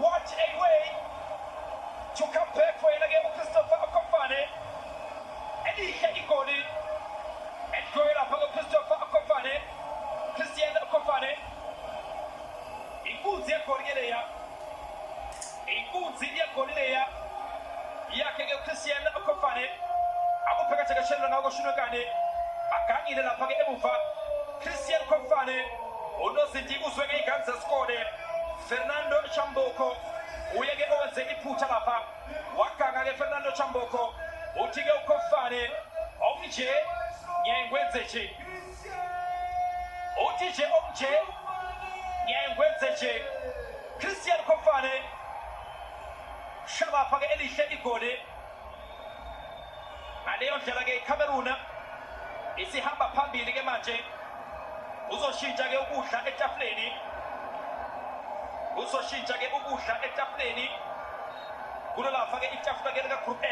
What a way to come back for a game of Christopher Akofane. And he had it going. And going up on Christopher Akofane. Christian Akofane. Inguzi ya Cornelia. Inguzi ya Cornelia. Yake Christian Akofane. Amupeka katika shamba na Ogoshunogane. Akani na page emufa. Christian Akofane. Onozindi swenge ikanza score. Fernando Chamboko uyege onze iputa lapa wakangage Fernando Chamboko utige ukofane omje nyengwenzeche utije omje nyengwenzeche Christian Kofane shaba page elishe igode aleyo njalage Cameroon isi hamba phambili ke manje uzoshintsha ke ukudla etafuleni uzoshintsha ke ukudla etafuleni kulolafake itafula ke lika group F